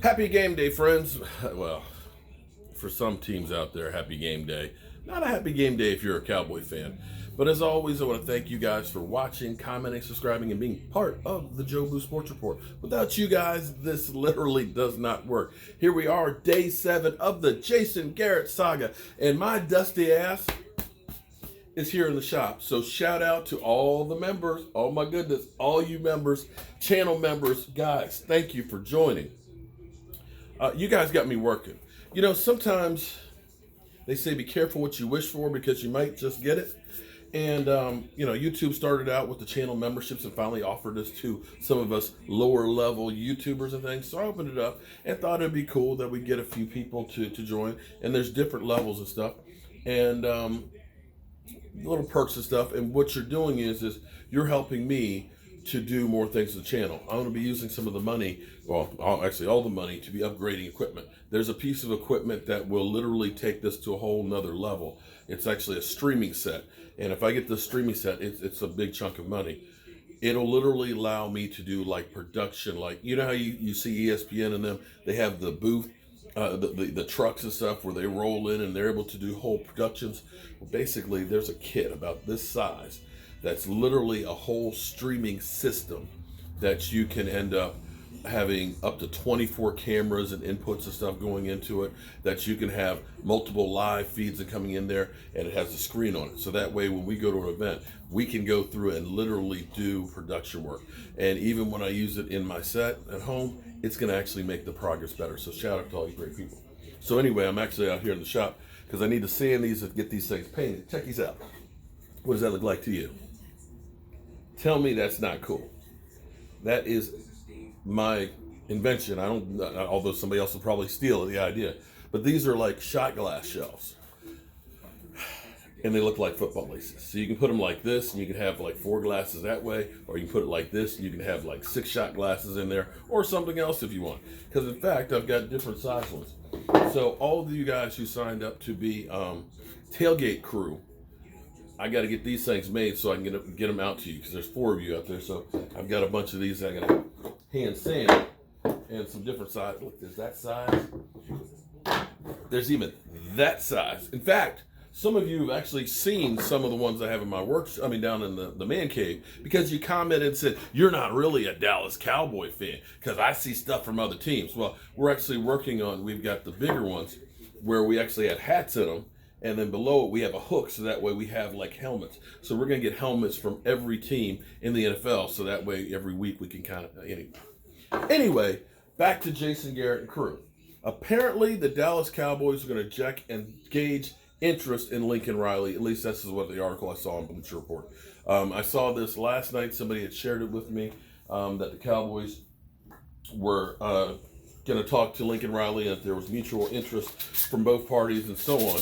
Happy game day, friends. Well, for some teams out there, happy game day. Not a happy game day if you're a Cowboy fan. But as always, I want to thank you guys for watching, commenting, subscribing, and being part of the Joe Boo Sports Report. Without you guys, this literally does not work. Here we are, day 7 of the Jason Garrett saga. And my dusty ass is here in the shop. So shout out to all the members. Oh my goodness, all you members, channel members, guys, thank you for joining. You guys got me working. You know, sometimes they say be careful what you wish for because you might just get it. And, you know, YouTube started out with the channel memberships and finally offered this to some of us lower level YouTubers and things. So I opened it up and thought it'd be cool that we get a few people to join. And there's different levels and stuff. And little perks and stuff. And what you're doing is you're helping me to do more things to the channel. I'm going to be using some of the money, well, actually all the money, to be upgrading equipment. There's a piece of equipment that will literally take this to a whole nother level. It's actually a streaming set. And if I get this streaming set, it's a big chunk of money. It'll literally allow me to do like production, like, you know how you see ESPN and them, they have the booth, the trucks and stuff where they roll in and they're able to do whole productions. Well, basically, there's a kit about this size that's literally a whole streaming system that you can end up having up to 24 cameras and inputs and stuff going into it, that you can have multiple live feeds and coming in there, and it has a screen on it. So that way when we go to an event, we can go through and literally do production work. And even when I use it in my set at home, it's gonna actually make the progress better. So shout out to all you great people. So anyway, I'm actually out here in the shop because I need to sand these and get these things painted. Check these out. What does that look like to you? Tell me that's not cool. That is my invention. I don't, although somebody else will probably steal the idea, but these are like shot glass shelves and they look like football laces. So you can put them like this and you can have like 4 glasses that way, or you can put it like this and you can have like 6 shot glasses in there, or something else if you want. Because in fact, I've got different size ones. So all of you guys who signed up to be Tailgate Crew, I got to get these things made so I can get them out to you, because there's 4 of you out there. So I've got a bunch of these I got to hand sand and some different size. Look, there's that size. There's even that size. In fact, some of you have actually seen some of the ones I have in my down in the man cave, because you commented and said, you're not really a Dallas Cowboy fan because I see stuff from other teams. Well, we're actually working on, we've got the bigger ones where we actually had hats in them. And then below it, we have a hook, so that way we have like helmets. So we're going to get helmets from every team in the NFL, so that way every week we can kind of... Anyway, back to Jason Garrett and crew. Apparently, the Dallas Cowboys are going to gauge interest in Lincoln Riley. At least this is what the article I saw in Bleacher Report. I saw this last night. Somebody had shared it with me, that the Cowboys were going to talk to Lincoln Riley, and that there was mutual interest from both parties and so on.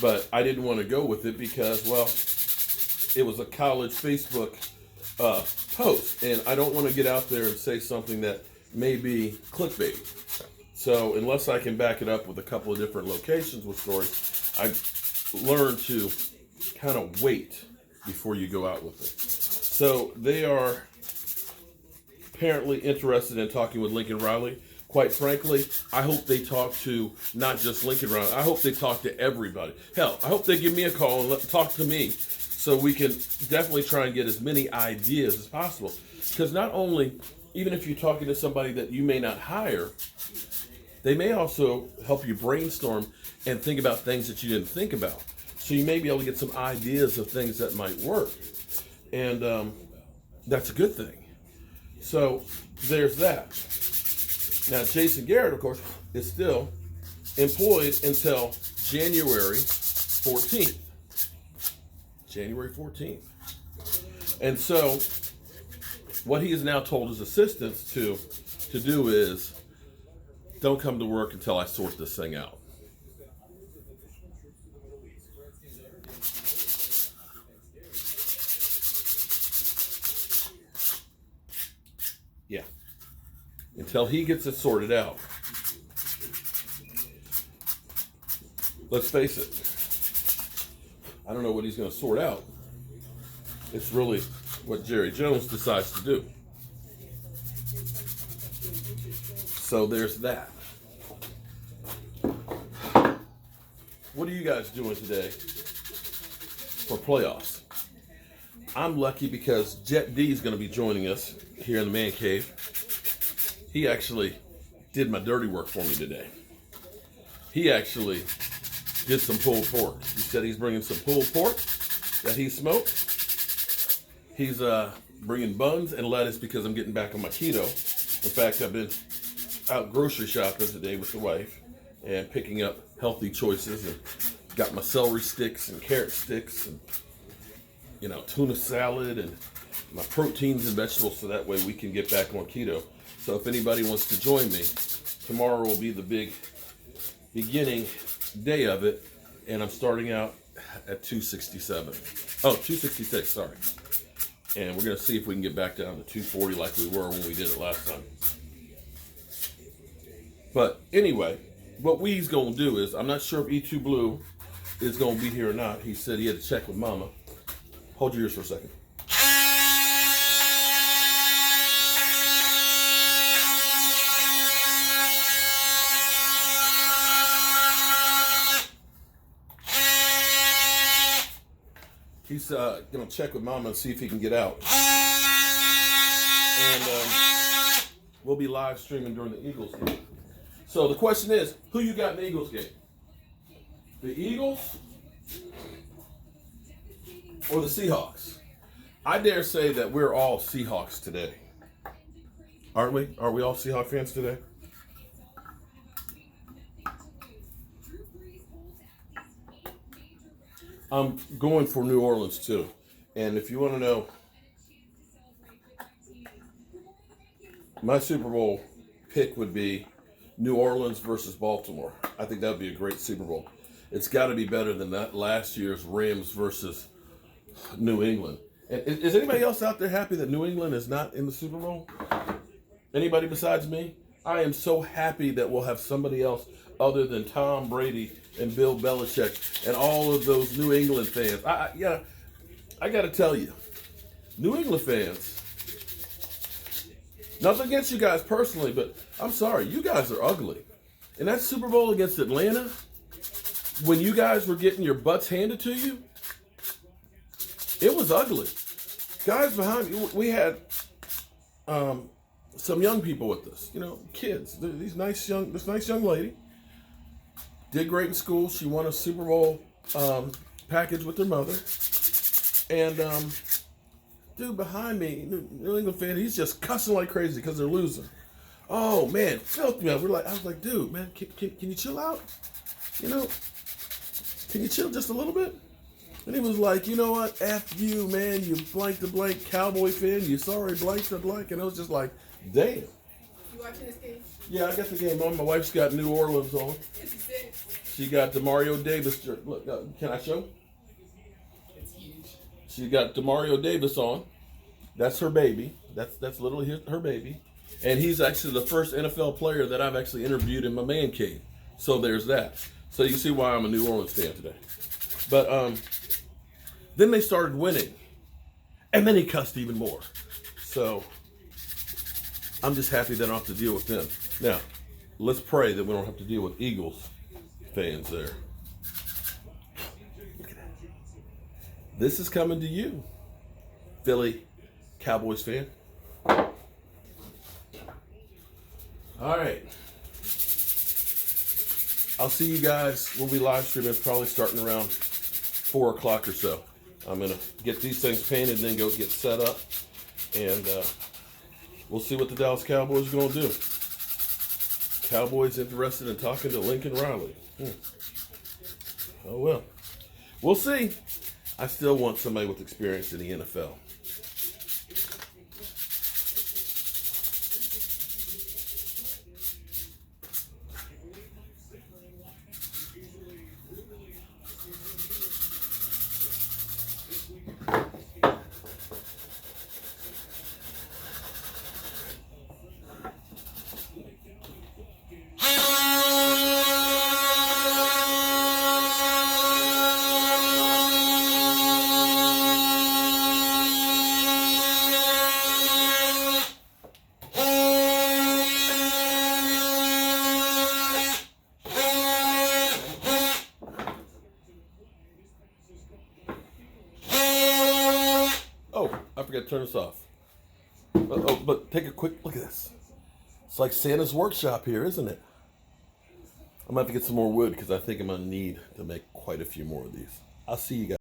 But I didn't want to go with it because, well, it was a college Facebook post, and I don't want to get out there and say something that may be clickbait. So unless I can back it up with a couple of different locations with stories, I've learned to kind of wait before you go out with it. So they are apparently interested in talking with Lincoln Riley. Quite frankly, I hope they talk to not just Lincoln Riley. I hope they talk to everybody. Hell, I hope they give me a call and talk to me, so we can definitely try and get as many ideas as possible. Because not only, even if you're talking to somebody that you may not hire, they may also help you brainstorm and think about things that you didn't think about. So you may be able to get some ideas of things that might work. And that's a good thing. So there's that. Now, Jason Garrett, of course, is still employed until January 14th. January 14th. And so what he has now told his assistants to do is, don't come to work until I sort this thing out. Yeah. Until he gets it sorted out. Let's face it, I don't know what he's going to sort out. It's really what Jerry Jones decides to do. So there's that. What are you guys doing today for playoffs? I'm lucky because Jet D is going to be joining us here in the man cave. He actually did my dirty work for me today. He actually did some pulled pork. He said he's bringing some pulled pork that he smoked. He's bringing buns and lettuce because I'm getting back on my keto. In fact, I've been out grocery shopping today with the wife and picking up healthy choices, and got my celery sticks and carrot sticks and, you know, tuna salad and my proteins and vegetables, so that way we can get back on keto. So if anybody wants to join me, tomorrow will be the big beginning day of it, and I'm starting out at 266, sorry. And we're going to see if we can get back down to 240 like we were when we did it last time. But anyway, what we's going to do is, I'm not sure if E2 Blue is going to be here or not. He said he had to check with Mama. Hold your ears for a second. He's going to check with Mama and see if he can get out. And we'll be live streaming during the Eagles game. So the question is, who you got in the Eagles game? The Eagles or the Seahawks? I dare say that we're all Seahawks today. Aren't we? Are we all Seahawks fans today? I'm going for New Orleans too. And if you want to know, my Super Bowl pick would be New Orleans versus Baltimore. I think that would be a great Super Bowl. It's got to be better than that last year's Rams versus New England. And is anybody else out there happy that New England is not in the Super Bowl? Anybody besides me? I am so happy that we'll have somebody else other than Tom Brady and Bill Belichick and all of those New England fans. I got to tell you, New England fans, nothing against you guys personally, but I'm sorry, you guys are ugly. In that Super Bowl against Atlanta, when you guys were getting your butts handed to you, it was ugly. Guys behind me, we had some young people with us, you know, kids. This nice young lady did great in school. She won a Super Bowl package with her mother. And dude behind me, New England fan, he's just cussing like crazy because they're losing. Oh man, filth me up. I was like, dude, man, can you chill out? You know, can you chill just a little bit? And he was like, you know what? F you, man, you blank to blank Cowboy fan. You sorry blank to blank. And I was just like, damn. You watching this game? Yeah, I got the game on. My wife's got New Orleans on. She got Demario Davis. Look, can I show? It's huge. She got Demario Davis on. That's her baby. That's literally her baby. And he's actually the first NFL player that I've actually interviewed in my man cave. So there's that. So you can see why I'm a New Orleans fan today. But then they started winning. And then he cussed even more. So I'm just happy that I don't have to deal with them. Now, let's pray that we don't have to deal with Eagles fans there. Look at that. This is coming to you, Philly Cowboys fan. All right. I'll see you guys. We'll be live streaming probably starting around 4 o'clock or so. I'm going to get these things painted and then go get set up. And we'll see what the Dallas Cowboys are going to do. Cowboys interested in talking to Lincoln Riley. Oh, well. We'll see. I still want somebody with experience in the NFL. I forgot to turn this off. But take a quick look at this. It's like Santa's workshop here, isn't it? I'm going to have to get some more wood because I think I'm going to need to make quite a few more of these. I'll see you guys.